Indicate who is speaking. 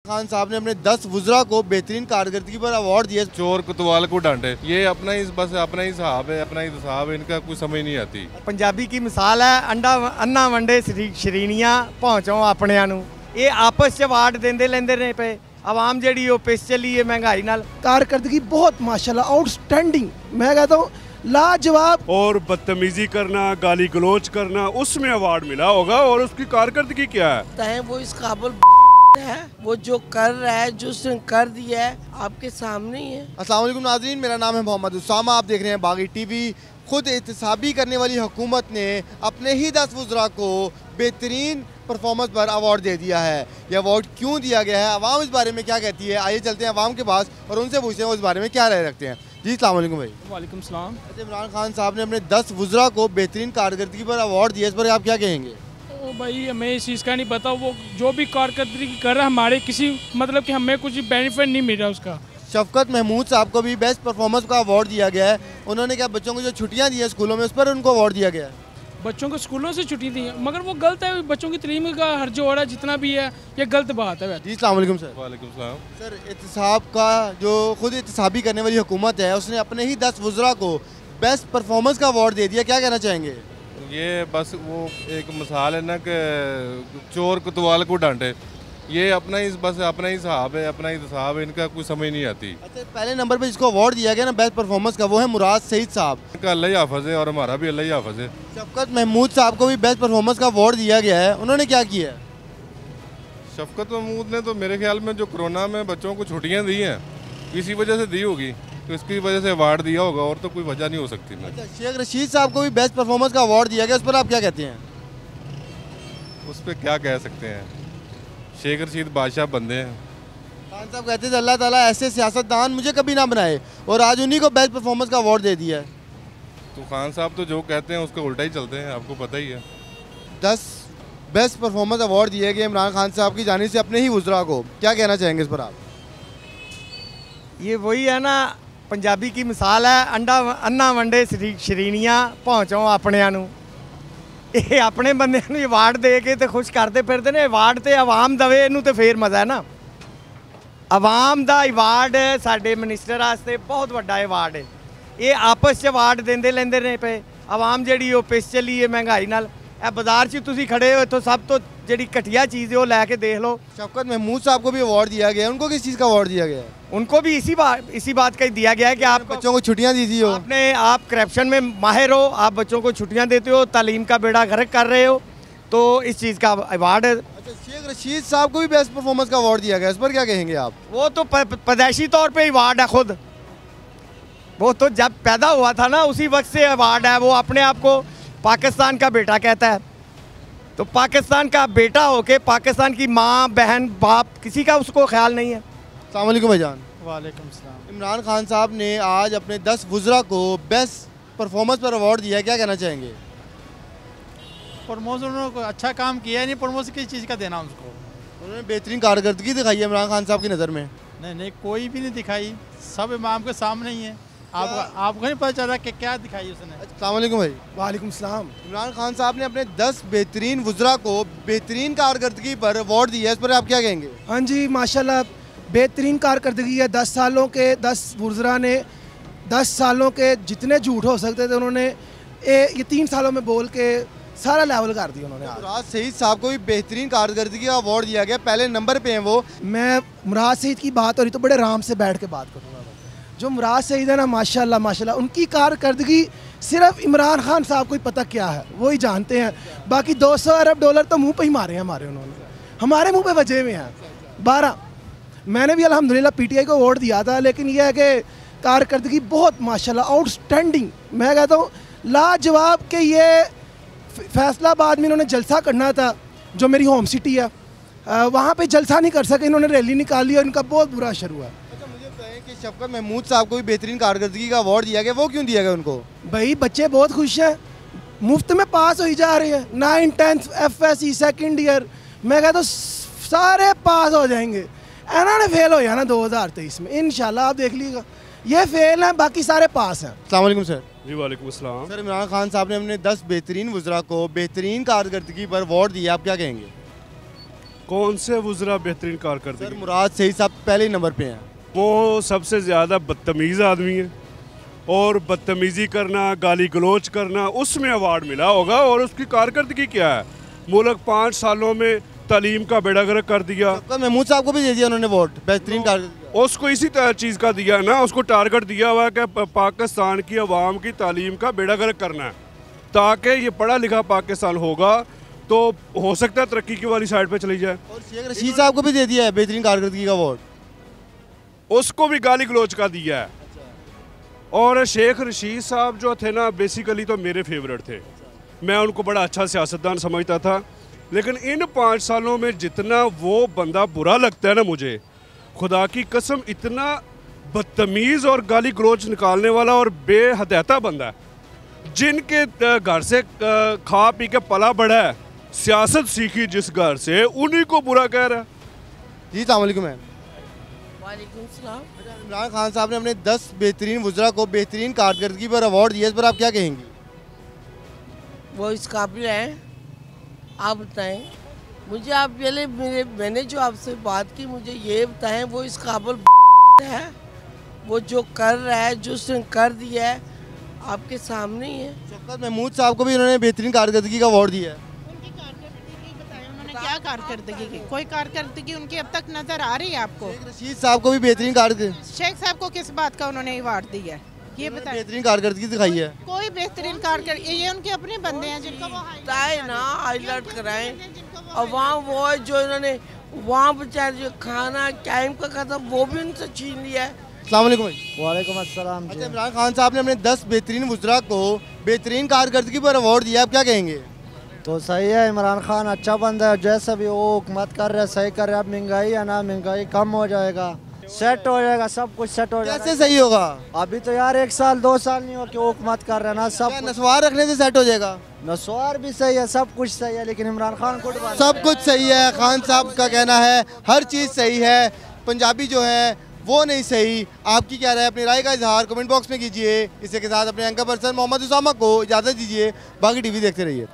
Speaker 1: खान साहब ने अपने 10 वुज़रा को बेहतरीन कारकर्दगी पर अवार्ड दिए।
Speaker 2: चोर कोतवाल को डांटे, ये अपना ही बस अपना ही हिसाब है, अपना ही हिसाब है, इनका कुछ समझ नहीं आती।
Speaker 3: पंजाबी की मिसाल है अंडा अन्ना वंडे शरीनियां पहुँचो अपने नूं। ये आपस च अवार्ड देंदे लेंदे ने पे आवाम जड़ी वो पिस चली है महंगाई नाल।
Speaker 4: कारकर्दगी बहुत माशाल्लाह आउटस्टैंडिंग, मैं कहता हूँ लाजवाब।
Speaker 5: और बदतमीजी करना, गाली गलोच करना, उसमें अवार्ड मिला होगा। और उसकी कारकर्दगी क्या है?
Speaker 6: वो इस काबिल है, वो जो कर रहा है, जो उसने कर दिया है आपके सामने ही है।
Speaker 1: अस्सलाम वालेकुम नाज़रीन, मेरा नाम है मोहम्मद उसामा, आप देख रहे हैं बागी टीवी। खुद एहतसाबी करने वाली हुकूमत ने अपने ही 10 वुज़रा को बेहतरीन परफॉर्मेंस पर अवार्ड दे दिया है। ये अवार्ड क्यों दिया गया है, अवाम इस बारे में क्या कहती है, आइए चलते हैं अवाम के पास और उनसे पूछते हैं वो इस बारे में क्या राय रखते हैं। जी अस्सलाम वालेकुम भाई।
Speaker 7: वालेकुम सलाम।
Speaker 1: अच्छा, इमरान खान साहब ने अपने 10 वुज़रा को बेहतरीन कारकर्दगी पर अवार्ड दिया, इस पर आप क्या कहेंगे?
Speaker 7: तो भाई हमें इस चीज़ का नहीं पता, वो जो भी कारकर्दगी कर रहा है हमारे किसी मतलब कि हमें कुछ बेनिफिट नहीं मिल रहा उसका।
Speaker 1: शफकत महमूद साहब को भी बेस्ट परफॉर्मेंस का अवार्ड दिया गया है। उन्होंने क्या बच्चों को जो छुट्टियां दी हैं स्कूलों में, उस पर उनको अवार्ड दिया गया है।
Speaker 7: बच्चों को स्कूलों से छुट्टी दी है, मगर वो गलत है। बच्चों की तलीम का हर जो हो रहा है जितना भी है, ये गलत बात है।
Speaker 1: जी अस्सलाम वालेकुम सर।
Speaker 2: वालेकुम सलाम।
Speaker 1: सर, एहतसाब का जो खुद एहतसाबी करने वाली हुकूमत है, उसने अपने ही 10 वुज़रा को बेस्ट परफॉर्मेंस का अवार्ड दे दिया, क्या कहना चाहेंगे?
Speaker 2: ये बस वो एक मिसाल है ना कि चोर कोतवाल को डांटे, ये अपना ही बस अपना ही हिसाब है, अपना ही हिसाब है, इनका कुछ समझ नहीं आती।
Speaker 1: अच्छा, पहले नंबर पे जिसको अवार्ड दिया गया ना बेस्ट परफॉर्मेंस का, वो है मुराद सईद साहब।
Speaker 2: इनका अल्लाह ही हाफ़िज़ है और हमारा भी अल्लाह ही हाफ़िज़ है।
Speaker 1: शफकत महमूद साहब को भी बेस्ट परफॉर्मेंस का अवार्ड दिया गया है, उन्होंने क्या किया है?
Speaker 2: शफकत महमूद ने तो मेरे ख्याल में जो कोरोना में बच्चों को छुट्टियाँ दी हैं, इसी वजह से दी होगी, तो इसकी वजह से अवार्ड दिया होगा, और तो कोई वजह नहीं हो सकती।
Speaker 1: अच्छा, शेख रशीद साहब को भी बेस्ट परफॉर्मेंस का अवार्ड दिया गया, उस पर आप क्या कहते हैं?
Speaker 2: उस पर क्या कह सकते हैं, शेख रशीद बादशाह बंदे हैं।
Speaker 1: खान साहब कहते थे अल्लाह ताला ऐसे सियासतदान मुझे कभी ना बनाए, और आज उन्हीं को बेस्ट परफॉर्मेंस का अवार्ड दे दिया है।
Speaker 2: तो खान साहब तो जो कहते हैं उसका उल्टा ही चलते हैं, आपको पता ही है।
Speaker 1: 10 बेस्ट परफॉर्मेंस अवार्ड दिए गए इमरान खान साहब की जानिब से अपने ही वुज़रा को, क्या कहना चाहेंगे इस पर आप?
Speaker 3: ये वही है ना, पंजाबी की मिसाल है अंडा अन्ना वंडे शरीनियां पहुँचो अपने नूं। ये अपने बंदे नूं अवार्ड दे के तो खुश करते फिरते ने, अवार्ड तो आवाम दवे इनू तो फिर मज़ा है ना। आवाम का अवार्ड साडे मिनिस्टर वास्ते बहुत वड्डा अवार्ड है। ये आपस च अवार्ड देंदे लेंदे ने पे आवाम जड़ी वो पिस चली है महंगाई नाल। ए बाजार च तुसीं खड़े हो, इत्थों सब तो जड़ी घटिया चीज़ है वो लैके देख लो।
Speaker 1: शफकत महमूद साहब को भी अवार्ड दिया गया है, उनको किस चीज़ का अवार्ड दिया गया है?
Speaker 3: उनको भी इसी बात का ही दिया गया है कि आप
Speaker 1: बच्चों को छुट्टियां दी थी,
Speaker 3: आप करप्शन में माहिर हो, आप बच्चों को छुट्टियां देते हो, तालीम का बेड़ा गर्क कर रहे हो, तो इस चीज़ का अवार्ड है।
Speaker 1: अच्छा, शेख रशीद साहब को भी बेस्ट परफॉर्मेंस का अवार्ड दिया गया, इस पर क्या कहेंगे आप?
Speaker 3: वो तो पैदाइशी तौर पे अवार्ड है, खुद वो तो जब पैदा हुआ था ना उसी वक्त से अवार्ड है। वो अपने आप को पाकिस्तान का बेटा कहता है, तो पाकिस्तान का बेटा होके पाकिस्तान की माँ बहन बाप किसी का उसको ख्याल नहीं है।
Speaker 1: अस्सलाम वालेकुम भाईजान।
Speaker 7: वालेकुम सलाम।
Speaker 1: इमरान खान साहब ने आज अपने 10 वुज़रा को बेस्ट परफॉर्मेंस पर अवार्ड दिया है, क्या कहना चाहेंगे?
Speaker 8: प्रमोशन उन्होंने अच्छा काम किया नहीं, प्रमोशन किस चीज़ का देना उसको?
Speaker 1: उन्होंने बेहतरीन कारकर्दगी दिखाई है इमरान खान साहब की नज़र में।
Speaker 8: नहीं, कोई भी नहीं दिखाई, सब इमाम के सामने ही है। आपको नहीं पता चल रहा कि क्या दिखाई उसने?
Speaker 1: अस्सलाम वालेकुम भाई।
Speaker 4: वालेकुम सलाम।
Speaker 1: इमरान खान साहब ने अपने 10 बेहतरीन वुज़रा को बेहतरीन कारकर्दगी पर अवार्ड दिया है, इस पर आप क्या कहेंगे?
Speaker 4: हाँ जी, माशाल्लाह बेहतरीन कारकर्दगी है। 10 सालों के 10 वुज़रा ने 10 सालों के जितने झूठ हो सकते थे उन्होंने ये 3 सालों में बोल के सारा लेवल कर दिया उन्होंने।
Speaker 1: मुराद सईद साहब को भी बेहतरीन कारकर्दगी का अवार्ड दिया गया, पहले नंबर पे हैं वो।
Speaker 4: मैं मुराद सईद की बात हो रही तो बड़े आराम से बैठ के बात करूँगा। जो मुराद सईद है ना, माशाल्लाह माशाल्लाह, उनकी कारकर्दगी सिर्फ इमरान खान साहब को ही पता क्या है, वो ही जानते हैं। बाकी 200 अरब डॉलर तो मुंह पे ही मारे हैं हमारे, उन्होंने हमारे मुंह पे बचे हुए हैं 12। मैंने भी अल्हम्दुलिल्लाह पीटीआई को वोट दिया था, लेकिन यह है कि कारकर्दगी बहुत माशाल्लाह आउटस्टैंडिंग, मैं कहता हूँ लाजवाब। के ये फैसलाबाद में इन्होंने जलसा करना था, जो मेरी होम सिटी है, वहाँ पे जलसा नहीं कर सके, इन्होंने रैली निकाली और इनका बहुत बुरा असर हुआ।
Speaker 1: अच्छा, मुझे बताएं कि शफकत महमूद साहब को भी बेहतरीन कारकर्दगी का अवार्ड दिया गया, वो क्यों दिया गया उनको?
Speaker 4: भाई बच्चे बहुत खुश हैं, मुफ्त में पास हो ही जा रहे हैं। 9, 10 FSC सेकेंड ईयर, मैं कहता हूँ सारे पास हो जाएंगे। इन्होंने फेल हो जाना 2023 में इंशाल्लाह, आप देख लीजिएगा। ये फेल हैं, बाकी सारे पास हैं।
Speaker 1: अस्सलाम वालेकुम सर।
Speaker 5: जी वालेकुम अस्सलाम।
Speaker 1: सर, इमरान खान साहब ने अपने 10 बेहतरीन वुज़रा को बेहतरीन कारकर्दगी पर अवार्ड दिया, आप क्या कहेंगे?
Speaker 5: कौन से वज़रा बेहतरीन
Speaker 1: सर
Speaker 5: कारकर्दगी?
Speaker 1: मुराद सही साहब पहले ही नंबर पे हैं।
Speaker 5: वो सबसे ज़्यादा बदतमीज़ आदमी है और बदतमीज़ी करना, गाली गलोच करना, उसमें अवार्ड मिला होगा। और उसकी कारकर्दगी क्या है? मुल्क 5 सालों में तालीम का बेड़ा गर्क कर दिया।
Speaker 1: शफकत महमूद साहब को भी दे दिया उन्होंने वोट बेहतरीन कारकर्दगी।
Speaker 5: उसको इसी चीज़ का दिया ना, उसको टारगेट दिया हुआ है कि पाकिस्तान की आवाम की तालीम का बेड़ा गर्क करना है, ताकि ये पढ़ा लिखा पाकिस्तान होगा तो हो सकता है तरक्की की वाली साइड पे चली जाए।
Speaker 1: और शेख रशीद साहब को भी दे दिया है बेहतरीन कारकर्दगी का वोट।
Speaker 5: उसको भी गाली गलोच का दिया है। और शेख रशीद साहब जो थे ना, बेसिकली तो मेरे फेवरेट थे। मैं उनको बड़ा अच्छा सियासतदान समझता था, लेकिन इन 5 सालों में जितना वो बंदा बुरा लगता है ना मुझे, खुदा की कसम, इतना बदतमीज़ और गाली गलोच निकालने वाला और बेहदायता बंदा है, जिनके घर से खा पी के पला बढ़ा है, सियासत सीखी जिस घर से, उन्हीं को बुरा कह रहा है।
Speaker 1: जी अस्सलाम वालेकुम मैम।
Speaker 6: वालेकुम सलाम।
Speaker 1: इमरान खान साहब ने अपने 10 बेहतरीन वज़रा को बेहतरीन कारकर्दगी पर अवार्ड दिया, इस पर आप क्या कहेंगी?
Speaker 6: वो इस काबिल हैं, आप बताएं मुझे। आप पहले मैंने जो आपसे बात की, मुझे ये बताएं वो इस काबिल है? वो जो कर रहा है, जो उसने कर दिया है, आपके सामने ही है।
Speaker 1: शफकत महमूद साहब को भी उन्होंने बेहतरीन कारकर्दगी का अवार्ड दिया है।
Speaker 9: उनकी कारकर्दगी बताएं, उन्होंने क्या कारकर्दगी की? कोई कारकर्दगी उनकी अब तक नजर आ रही है आपको?
Speaker 1: शेख रशीद साहब को भी बेहतरीन कारकर्दगी,
Speaker 9: शेख साहब को किस बात का उन्होंने अवार्ड दिया है, ये बताएं।
Speaker 1: बेहतरीन कारकर्दगी दिखाई है।
Speaker 9: कोई बेहतरीन कारकर्दगी, ये उनके अपने बंदे हैं जिनको वो
Speaker 6: बताए ना, हाईलाइट कराएं। और वहाँ वो है जो इन्होंने वहाँ बेचारे जो खाना टाइम का खाता, वो भी उनसे छीन लिया है।
Speaker 1: अस्सलाम वालेकुम भाई।
Speaker 3: वालेकुम अस्सलाम।
Speaker 1: अच्छा, इमरान खान साहब ने अपने 10 बेहतरीन वज़रा को बेहतरीन कारकर्दगी पर अवार्ड दिया, आप क्या कहेंगे?
Speaker 3: तो सही है, इमरान खान अच्छा बंदा है, जैसे भी वो हुकूमत कर रहा है सही कर रहा है। अब महंगाई है ना, महंगाई कम हो जाएगा, सेट हो जाएगा, सब कुछ सेट हो जाएगा।
Speaker 1: कैसे सही होगा?
Speaker 3: अभी तो यार 1 साल 2 साल नहीं हो कि वो हुकूमत कर रहा है ना, सब
Speaker 1: नस्वार रखने से सेट हो जाएगा?
Speaker 3: नस्वार भी सही है, सब कुछ सही है, लेकिन इमरान खान को
Speaker 1: सब कुछ सही है, खान साहब का कहना है हर चीज़ सही है, पंजाबी जो है वो नहीं सही। आपकी क्या राय है? अपनी राय का इजहार कमेंट बॉक्स में कीजिए। इसी के साथ अपने एंकर पर्सन मोहम्मद उसामा को इजाज़त दीजिए। बाकी टीवी देखते रहिए।